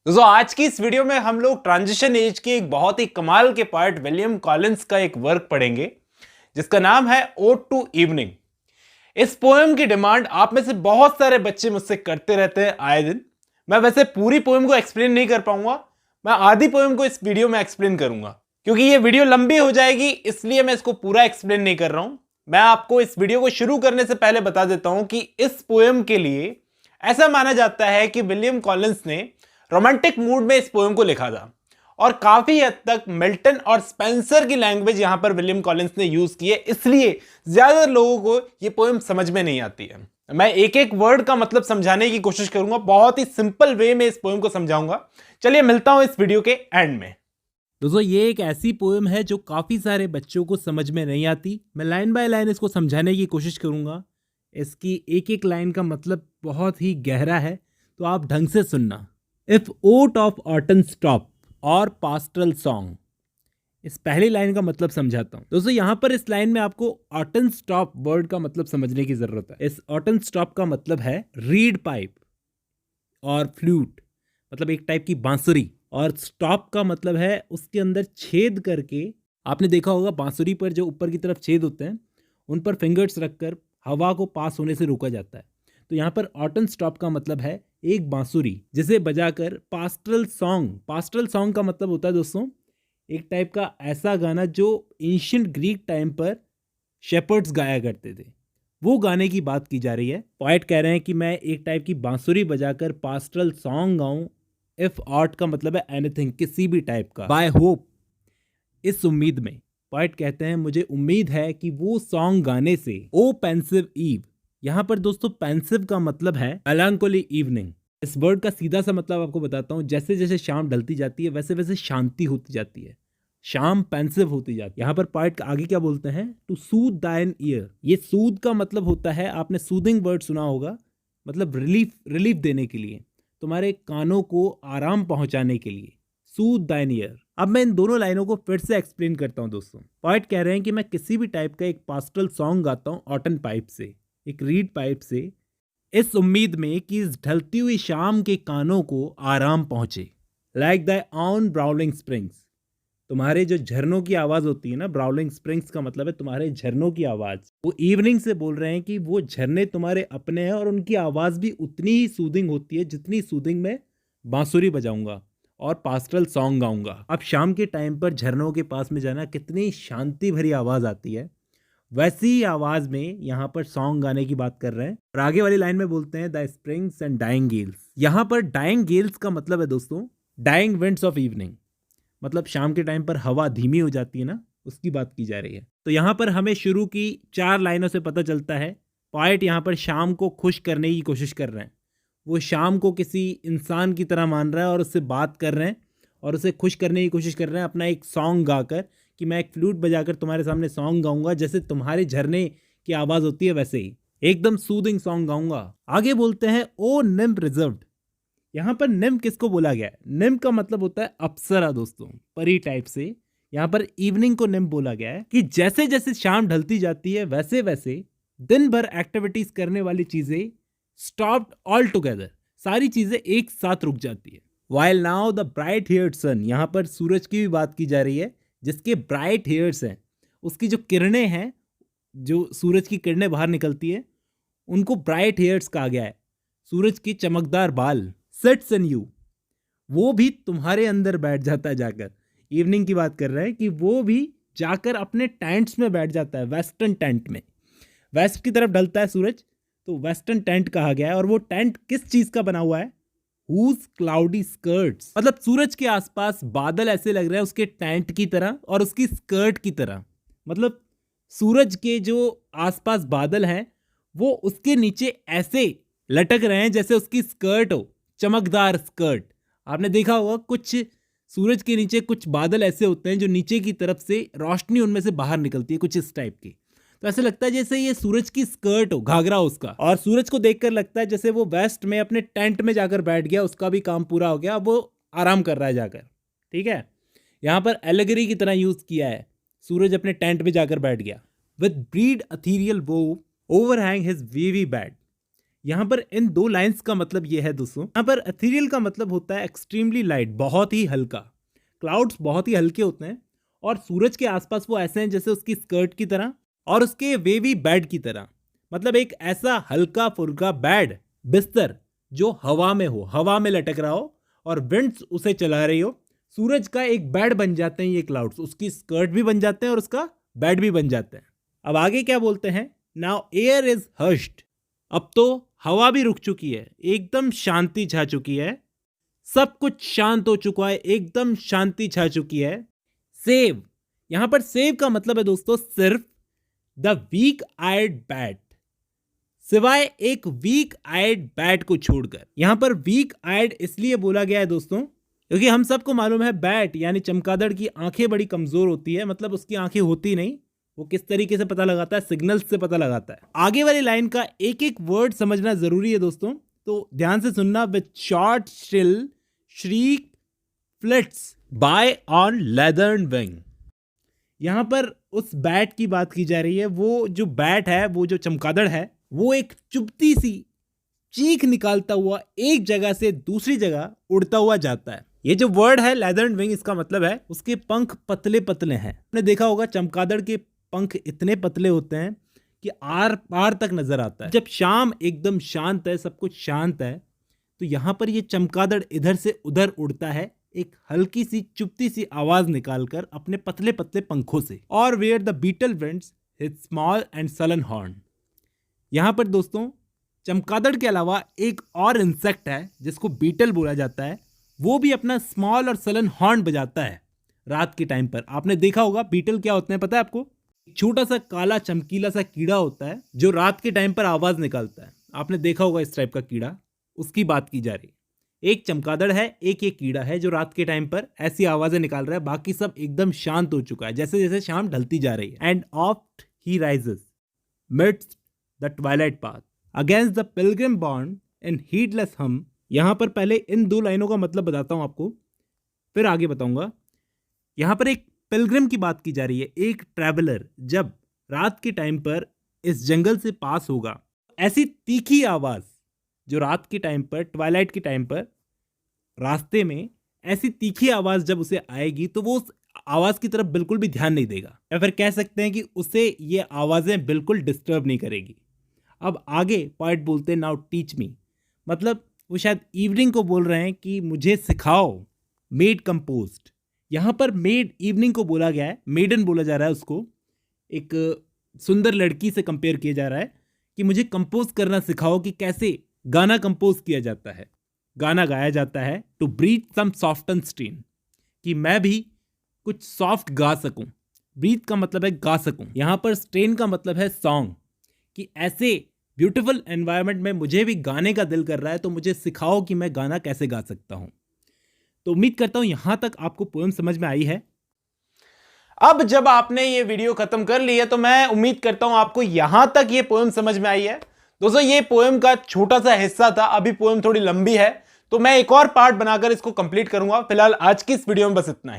दोस्तों आज की इस वीडियो में हम लोग ट्रांजिशन एज के एक बहुत ही कमाल के पार्ट विलियम कॉलिंस का एक वर्क पढ़ेंगे जिसका नाम है ओड टू इवनिंग। इस पोएम की डिमांड आप में से बहुत सारे बच्चे मुझसे करते रहते हैं आए दिन। मैं वैसे पूरी पोएम को एक्सप्लेन नहीं कर पाऊंगा, मैं आधी पोएम को इस वीडियो में एक्सप्लेन करूंगा क्योंकि ये वीडियो लंबी हो जाएगी, इसलिए मैं इसको पूरा एक्सप्लेन नहीं कर रहा हूं। मैं आपको इस वीडियो को शुरू करने से पहले बता देता हूं कि इस पोएम के लिए ऐसा माना जाता है कि विलियम कॉलिंस ने रोमांटिक मूड में इस पोएम को लिखा था और काफी हद तक मिल्टन और स्पेंसर की लैंग्वेज यहां पर विलियम कॉलिंस ने यूज की है, इसलिए ज्यादातर लोगों को यह पोएम समझ में नहीं आती है। मैं एक एक वर्ड का मतलब समझाने की कोशिश करूंगा, बहुत ही सिंपल वे में इस पोएम को समझाऊंगा। चलिए मिलता हूं इस वीडियो के एंड में। दोस्तों ये एक ऐसी पोएम है जो काफ़ी सारे बच्चों को समझ में नहीं आती। मैं लाइन बाय लाइन इसको समझाने की कोशिश करूंगा। इसकी एक एक लाइन का मतलब बहुत ही गहरा है, तो आप ढंग से सुनना। If aught of oaten stop or pastoral song, इस पहली लाइन का मतलब समझाता हूँ। दोस्तों यहाँ पर इस लाइन में आपको ऑटन स्टॉप वर्ड का मतलब समझने की ज़रूरत है। इस ऑटन स्टॉप का मतलब है रीड पाइप और फ्लूट, मतलब एक टाइप की बांसुरी। और स्टॉप का मतलब है उसके अंदर छेद करके, आपने देखा होगा बांसुरी पर जो ऊपर की तरफ छेद होते हैं उन पर फिंगर्स रखकर हवा को पास होने से रोका जाता है। तो यहाँ पर ऑटन स्टॉप का मतलब है एक बांसुरी जिसे बजाकर पास्टरल सॉन्ग। पास्टरल सॉन्ग का मतलब होता है दोस्तों एक टाइप का ऐसा गाना जो एंशिएंट ग्रीक टाइम पर शेपर्ड्स गाया करते थे, वो गाने की बात की जा रही है। पोएट कह रहे हैं कि मैं एक टाइप की बांसुरी बजाकर पास्टरल सॉन्ग गाऊं। इफ आर्ट का मतलब है एनीथिंग, किसी भी टाइप का। बाय होप, इस उम्मीद में। पोएट कहते हैं मुझे उम्मीद है कि वो सॉन्ग गाने से। ओ पेंसिव ईव, यहाँ पर दोस्तों पेंसिव का मतलब है मेलांकोली इवनिंग। इस वर्ड का सीधा सा मतलब आपको बताता हूँ। जैसे जैसे शाम ढलती जाती है वैसे वैसे शांति होती जाती है, शाम पेंसिव होती जाती है। यहाँ पर पोएट आगे क्या बोलते हैं, टू सूद दाइन ईयर। ये सूद का मतलब होता है, आपने सूदिंग वर्ड सुना होगा, मतलब रिलीफ देने के लिए, तुम्हारे कानों को आराम पहुंचाने के लिए। सूद दाइन ईयर। अब मैं इन दोनों लाइनों को फिर से एक्सप्लेन करता हूं दोस्तों। पोएट कह रहे हैं कि मैं किसी भी टाइप का एक पास्टरल सॉन्ग गाता हूं ऑटन पाइप से, एक रीड पाइप से, इस उम्मीद में कि इस ढलती हुई शाम के कानों को आराम पहुंचे। लाइक द ऑन ब्राउलिंग स्प्रिंग्स, तुम्हारे जो झरनों की आवाज़ होती है ना, ब्राउलिंग स्प्रिंग्स का मतलब है तुम्हारे झरनों की आवाज़। वो इवनिंग से बोल रहे हैं कि वो झरने तुम्हारे अपने हैं और उनकी आवाज़ भी उतनी ही सूदिंग होती है जितनी सूदिंग में बांसुरी बजाऊंगा और पास्टरल सॉन्ग गाऊंगा। अब शाम के टाइम पर झरनों के पास में जाना, कितनी शांति भरी आवाज़ आती है, वैसी ही आवाज़ में यहाँ पर सॉन्ग गाने की बात कर रहे हैं। और आगे वाली लाइन में बोलते हैं the springs and dying gales. यहाँ पर डाइंग गेल्स का मतलब है दोस्तों डाइंग विंड्स ऑफ इवनिंग, मतलब शाम के टाइम पर हवा धीमी हो जाती है ना, उसकी बात की जा रही है। तो यहाँ पर हमें शुरू की 4 लाइनों से पता चलता है पोएट यहाँ पर शाम को खुश करने की कोशिश कर रहे हैं। वो शाम को किसी इंसान की तरह मान रहा है और उससे बात कर रहे हैं और उसे खुश करने की कोशिश कर रहे हैं अपना एक सॉन्ग गाकर, कि मैं एक फ्लूट बजाकर तुम्हारे सामने सॉन्ग गाऊंगा जैसे तुम्हारे झरने की आवाज़ होती है वैसे ही, एकदम सूदिंग सॉन्ग गाऊंगा। आगे बोलते हैं ओ निम्फ रिजर्व्ड। यहाँ पर निम्फ किसको बोला गया है, निम्फ का मतलब होता है अप्सरा दोस्तों, परी टाइप से। यहाँ पर इवनिंग को निम्फ बोला गया है कि जैसे जैसे शाम ढलती जाती है वैसे वैसे दिन भर एक्टिविटीज करने वाली चीजें स्टॉप्ड ऑल टुगेदर, सारी चीजें एक साथ रुक जाती है। While now the bright haired sun, यहाँ पर सूरज की भी बात की जा रही है, जिसके ब्राइट हेयर्स हैं, उसकी जो किरणें हैं, जो सूरज की किरणें बाहर निकलती है, उनको ब्राइट हेयर्स कहा गया है। सूरज की चमकदार बाल, सेट्स इन यू, वो भी तुम्हारे अंदर बैठ जाता है जाकर। इवनिंग की बात कर रहे हैं कि वो भी जाकर अपने टेंट्स में बैठ जाता है, वेस्टर्न टेंट में। वेस्ट की तरफ ढलता है सूरज तो वेस्टर्न टेंट कहा गया है। और वो टेंट किस चीज का बना हुआ है, हुज क्लाउडी स्कर्ट्स, मतलब सूरज के आसपास बादल ऐसे लग रहे हैं उसके टेंट की तरह और उसकी स्कर्ट की तरह। मतलब सूरज के जो आसपास बादल हैं वो उसके नीचे ऐसे लटक रहे हैं जैसे उसकी स्कर्ट हो, चमकदार स्कर्ट। आपने देखा होगा कुछ सूरज के नीचे कुछ बादल ऐसे होते हैं जो नीचे की तरफ से रोशनी उनमें से बाहर निकलती है, कुछ इस टाइप की। तो ऐसे लगता है जैसे ये सूरज की स्कर्ट हो, घाघरा उसका। और सूरज को देखकर लगता है जैसे वो वेस्ट में अपने टेंट में जाकर बैठ गया, उसका भी काम पूरा हो गया, अब वो आराम कर रहा है जाकर। ठीक है, यहाँ पर एलेगरी की तरह यूज किया है, सूरज अपने टेंट में जाकर बैठ गया। विद ब्रीड अथीरियल वो ओवरहैंग हिज वीवी बेड, यहाँ पर इन दो लाइंस का मतलब ये है दोस्तों, यहाँ पर एथीरियल का मतलब होता है एक्सट्रीमली लाइट, बहुत ही हल्का। क्लाउड्स बहुत ही हल्के होते हैं और सूरज के आसपास वो ऐसे हैं जैसे उसकी स्कर्ट की तरह और उसके वेवी बेड की तरह। मतलब एक ऐसा हल्का फुल्का बेड, बिस्तर जो हवा में हो, हवा में लटक रहा हो और विंड्स उसे चला रही हो। सूरज का एक बेड बन जाते हैं ये क्लाउड्स, उसकी स्कर्ट भी बन जाते हैं और उसका बेड भी बन जाते हैं। अब आगे क्या बोलते हैं, नाउ एयर इज हश्ड। अब तो हवा भी रुक चुकी है, एकदम शांति छा चुकी है, सब कुछ शांत हो चुका है, एकदम शांति छा चुकी है। सेव, यहां पर सेव का मतलब है दोस्तों सिर्फ द वीक आइड बैट, सिवाय एक वीक आइड बैट को छोड़कर। यहां पर वीक आइड इसलिए बोला गया है दोस्तों क्योंकि हम सबको मालूम है बैट यानी चमगादड़ की आंखें बड़ी कमजोर होती है, मतलब उसकी आंखें होती नहीं। वो किस तरीके से पता लगाता है, सिग्नल्स से पता लगाता है। आगे वाली लाइन का एक एक वर्ड समझना जरूरी है दोस्तों, तो ध्यान से सुनना। With short shrill shriek flits by on leathern wing. यहां पर उस बैट की बात की जा रही है। वो जो बैट है, वो जो चमगादड़ है, वो एक चुभती सी चीख निकालता हुआ एक जगह से दूसरी जगह उड़ता हुआ जाता है। ये जो वर्ड है लेदर्न विंग, इसका मतलब है उसके पंख पतले पतले हैं। आपने देखा होगा चमगादड़ के पंख इतने पतले होते हैं कि आर पार तक नजर आता है। जब शाम एकदम शांत है, सब कुछ शांत है, तो यहां पर ये चमगादड़ इधर से उधर उड़ता है एक हल्की सी चुभती सी आवाज निकालकर अपने पतले पतले पंखों से। Or where the beetle winds his small and sullen horn. यहां पर दोस्तों चमगादड़ के अलावा एक और इंसेक्ट है जिसको बीटल बोला जाता है, वो भी अपना स्मॉल और सलन हॉर्न बजाता है रात के टाइम पर। आपने देखा होगा बीटल क्या होते हैं, पता है आपको? छोटा सा काला चमकीला सा कीड़ा होता है जो रात के टाइम पर आवाज निकालता है। आपने देखा होगा इस टाइप का कीड़ा, उसकी बात की जा रही है। एक चमगादड़ है, एक कीड़ा है जो रात के टाइम पर ऐसी आवाजें निकाल रहा है। बाकी सब एकदम शांत हो चुका है जैसे जैसे शाम ढलती जा रही है। And oft he rises midst the twilight path against the pilgrim borne in heedless hum. यहां पर पहले इन दो लाइनों का मतलब बताता हूं आपको, फिर आगे बताऊंगा। यहां पर एक पिलग्रिम की बात की जा रही है, एक ट्रैवलर जब रात के टाइम पर इस जंगल से पास होगा, ऐसी तीखी आवाज जो रात के टाइम पर, ट्वाइलाइट के टाइम पर रास्ते में ऐसी तीखी आवाज जब उसे आएगी तो वो उस आवाज की तरफ बिल्कुल भी ध्यान नहीं देगा, या फिर कह सकते हैं कि उसे ये आवाजें बिल्कुल डिस्टर्ब नहीं करेगी। अब आगे पॉइंट बोलते हैं नाउ टीच मी, मतलब वो शायद इवनिंग को बोल रहे हैं कि मुझे सिखाओ। मेड कंपोज्ड, यहाँ पर मेड इवनिंग को बोला गया है, मेडन बोला जा रहा है उसको, एक सुंदर लड़की से कंपेयर किया जा रहा है कि मुझे कंपोज करना सिखाओ कि कैसे गाना कंपोज किया जाता है, गाना गाया जाता है। टू ब्रीथ सम सॉफ्टन स्ट्रीन, कि मैं भी कुछ सॉफ्ट गा सकूं। ब्रीथ का मतलब है गा सकूं, यहाँ पर स्ट्रेन का मतलब है सॉन्ग, कि ऐसे ब्यूटीफुल एनवायरनमेंट में मुझे भी गाने का दिल कर रहा है तो मुझे सिखाओ कि मैं गाना कैसे गा सकता हूं। तो उम्मीद करता हूं यहां तक आपको पोएम समझ में आई है। अब जब आपने ये वीडियो खत्म कर ली है तो मैं उम्मीद करता हूं आपको यहां तक ये पोएम समझ में आई है। दोस्तों ये पोएम का छोटा सा हिस्सा था, अभी पोएम थोड़ी लंबी है तो मैं एक और पार्ट बनाकर इसको कंप्लीट करूंगा। फिलहाल आज की इस वीडियो में बस इतना ही।